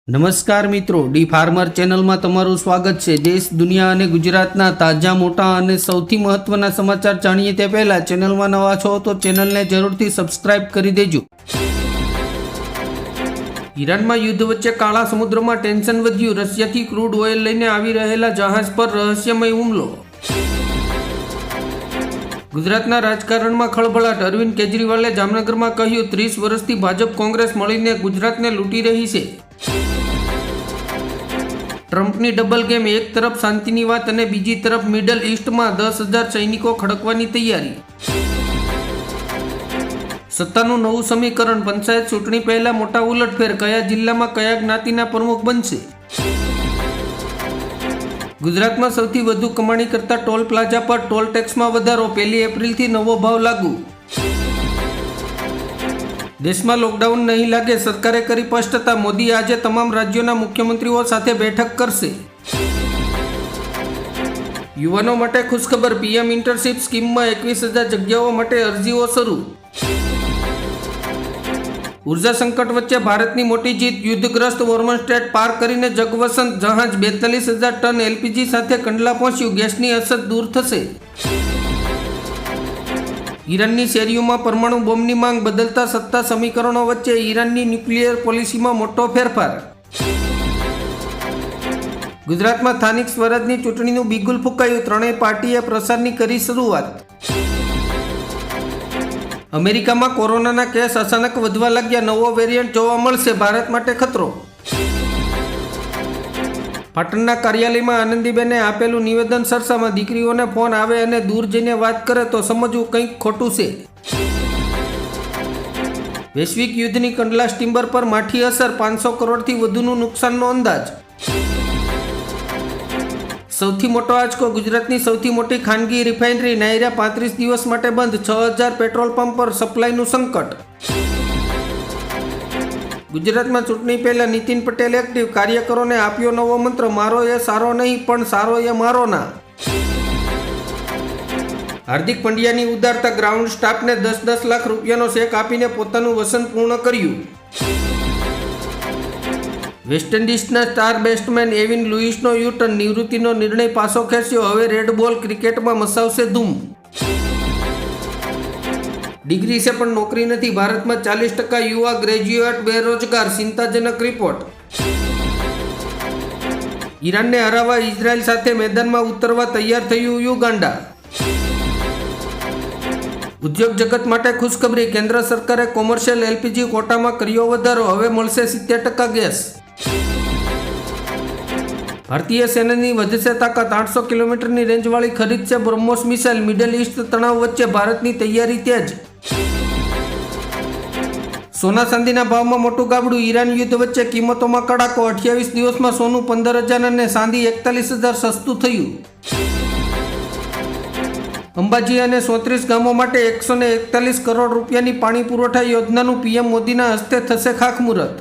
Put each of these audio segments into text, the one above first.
નમસ્કાર મિત્રો, D farmer ચેનલમાં તમારું સ્વાગત છે। દેશ, દુનિયા અને ગુજરાતના તાજા, મોટા અને સૌથી મહત્વના સમાચાર જાણીએ તે પહેલા ચેનલમાં નવા છો તો ચેનલને જરૂરથી સબસ્ક્રાઇબ કરી દેજો। ઈરાનમાં યુદ્ધ વચ્ચે કાળા સમુદ્રમાં ટેન્શન વધ્યું। રશિયાથી ક્રૂડ ઓઇલ લઈને આવી રહેલા જહાજ પર રહસ્યમય હુમલો। ગુજરાતના રાજકારણમાં ખળભળાટ। અરવિંદ કેજરીવાલે જામનગરમાં કહ્યું, 30 વર્ષથી ભાજપ કોંગ્રેસ મળીને ગુજરાતને લૂંટી રહી છે। ટ્રમ્પની ડબલ ગેમ, એક તરફ શાંતિની વાત અને બીજી તરફ મિડલ ઈસ્ટમાં 10,000 સૈનિકો ખડકવાની તૈયારી। સત્તાનું નવું સમીકરણ, પંચાયત ચૂંટણી પહેલા મોટા ઉલટફેર, કયા જિલ્લામાં કયા જ્ઞાતિના પ્રમુખ બનશે। ગુજરાતમાં સૌથી વધુ કમાણી કરતા ટોલ પ્લાઝા પર ટોલ ટેક્સમાં વધારો, 1 એપ્રિલથી નવો ભાવ લાગુ। દેશમાં લોકડાઉન નહીં લાગે, સરકારે કરી સ્પષ્ટતા। મોદી આજે તમામ રાજ્યોના મુખ્યમંત્રીઓ સાથે બેઠક કરશે। યુવાનો માટે ખુશખબર, પીએમ ઇન્ટર્નશીપ સ્કીમમાં 21,000 જગ્યાઓ માટે અરજીઓ શરૂ। ઉર્જા સંકટ વચ્ચે ભારતની મોટી જીત, યુદ્ધગ્રસ્ત હોર્મોન સ્ટ્રેટ પાર કરીને જગવસંત જહાજ 42,000 ટન એલપીજી સાથે કંડલા પહોંચ્યું, ગેસની અછત દૂર થશે। ઈરાનની શેરીઓમાં પરમાણુ બોમ્બની માંગ, બદલતા સત્તા સમીકરણો વચ્ચે ઈરાનની ન્યુક્લિયર પોલિસીમાં મોટો ફેરફાર। ગુજરાતમાં સ્થાનિક સ્વરાજની ચૂંટણીનું બિગુલ ફૂંકાયું, ત્રણેય પાર્ટીએ પ્રચારની કરી શરૂઆત। અમેરિકામાં કોરોનાના કેસ અચાનક વધવા લાગ્યા, નવો વેરિયન્ટ જોવા મળશે, ભારત માટે ખતરો। પાટણના કાર્યાલયમાં આનંદીબેને આપેલું નિવેદન સરસામાં, દીકરીઓને ફોન આવે અને દૂર જઈને વાત કરે તો સમજવું કંઈક ખોટું છે। વૈશ્વિક યુદ્ધની કંડલા સ્ટીમર પર માઠી અસર, 500 કરોડથી વધુનું નુકસાનનો અંદાજ। સૌથી મોટો આંચકો, ગુજરાતની સૌથી મોટી ખાનગી રિફાઇનરી નાયરા 35 દિવસ માટે બંધ, 6,000 પેટ્રોલ પંપ પર સપ્લાયનું સંકટ। ગુજરાતમાં ચૂંટણી પહેલા નીતિન પટેલ એક્ટિવ, કાર્યકરોને આપ્યો નવો મંત્ર, મારો એ સારો નહીં પણ સારો એ મારો ના। હાર્દિક પંડ્યાની ઉદારતા, ગ્રાઉન્ડ સ્ટાફને 10-10 લાખ રૂપિયાનો ચેક આપીને પોતાનું વસન પૂર્ણ કર્યું। વેસ્ટ ઇન્ડિઝના સ્ટાર બેટ્સમેન એવિન લુઇસનો યુ-ટર્ન, નિવૃત્તિનો નિર્ણય પાછો ખેંચ્યો, હવે રેડ બોલ ક્રિકેટમાં મચાવશે ધૂમ। ડિગ્રી છે પણ નોકરી નથી, ભારતમાં 40% યુવા ગ્રેજ્યુએટ બેરોજગાર, ચિંતાજનક રિપોર્ટ। ઈરાનને હરાવવા ઇઝરાયલ સાથે મેદાનમાં ઉતરવા તૈયાર થયું યુગાન્ડા। ઉદ્યોગ જગત માટે ખુશખબરી, કેન્દ્ર સરકારે કોમર્શિયલ એલપીજી કોટામાં કર્યો વધારો, હવે મળશે 70% ગેસ। ભારતીય સેનાની વધશે તાકાત, 800 કિલોમીટરની રેન્જવાળી ખરીદશે બ્રહ્મોસ મિસાઇલ, મિડલ ઈસ્ટ તણાવ વચ્ચે ભારતની તૈયારી તેજ। સોના ચાંદીના ભાવમાં મોટું ગાબડું, ઈરાન યુદ્ધ વચ્ચે કિંમતોમાં કડાકો, 28 દિવસમાં સોનું 15,000 અને ચાંદી 41,000 સસ્તું થયું। અંબાજી અને 34 ગામો માટે 141 કરોડ રૂપિયાની પાણી પુરવઠા યોજનાનું પીએમ મોદીના હસ્તે થશે ખાતમુહૂર્ત।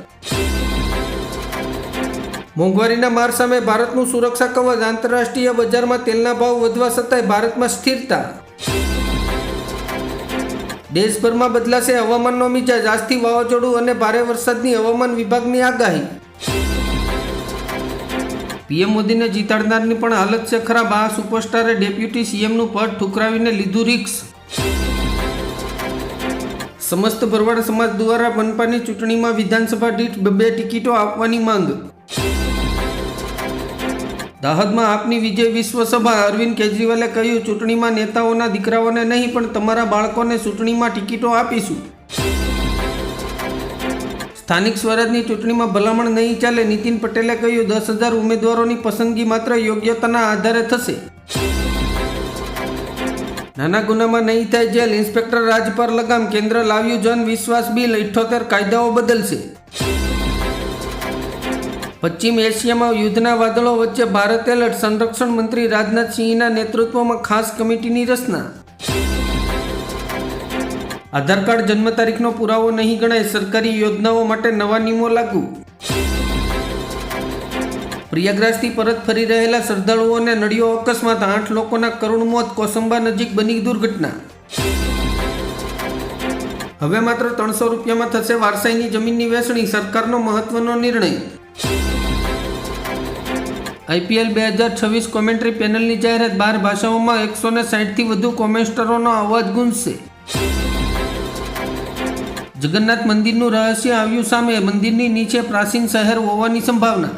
મોંઘવારીના માર સામે ભારતનું સુરક્ષા કવચ, આંતરરાષ્ટ્રીય બજારમાં તેલના ભાવ વધવા છતાંય ભારતમાં સ્થિરતા। દેશભરમાં બદલાશે હવામાનનો મિજાજ, આજથી વાવાઝોડું અને ભારે વરસાદની હવામાન વિભાગની આગાહી। પીએમ મોદીને જીતાડનારની પણ હાલત છે ખરાબ, આ સુપરસ્ટારે ડેપ્યુટી સીએમનું પદ ઠુકરાવીને લીધું રિસ્ક। સમસ્ત ભરવાડ સમાજ દ્વારા મનપાની ચૂંટણીમાં વિધાનસભા દીઠ 2 ટિકિટો આપવાની માંગ। દાહોદમાં આપની વિજય વિશ્વ સભા, અરવિંદ કેજરીવાલે કહ્યું, ચૂંટણીમાં નેતાઓના દીકરાઓને નહીં પણ તમારા બાળકોને ચૂંટણીમાં ટિકિટો આપીશું। સ્થાનિક સ્વરાજની ચૂંટણીમાં ભલામણ નહીં ચાલે, નીતિન પટેલે કહ્યું, 10,000 ઉમેદવારોની પસંદગી માત્ર યોગ્યતાના આધારે થશે। નાના ગુનામાં નહીં થાય જેલ, ઇન્સ્પેક્ટર રાજ પર લગામ, કેન્દ્ર લાવ્યું જન વિશ્વાસ બિલ, 78 કાયદાઓ બદલશે। પશ્ચિમ એશિયામાં યુદ્ધના વાદળો વચ્ચે ભારત એલર્ટ, સંરક્ષણ મંત્રી રાજનાથસિંહના નેતૃત્વમાં ખાસ કમિટીની રચના। આધાર કાર્ડ જન્મ તારીખનો પુરાવો નહીં ગણાય, સરકારી યોજનાઓ માટે નવા નિયમો લાગુ। પ્રયાગરાજથી પરત ફરી રહેલા શ્રદ્ધાળુઓને નડ્યો અકસ્માત, 8 લોકોના કરુણ મોત, કોસંબા નજીક બની દુર્ઘટના। હવે માત્ર 300 રૂપિયામાં થશે વારસાઈની જમીનની વેચણી, સરકારનો મહત્વનો નિર્ણય। IPL 2026 કોમેન્ટ્રી પેનલની જાહેરાત 12 ભાષાઓમાં 160થી વધુ કોમેન્ટરોનો અવાજ ગુંજશે. જગન્નાથ મંદિરનું રહસ્ય આવ્યું સામે, મંદિરની નીચે પ્રાચીન શહેર હોવાની સંભાવના.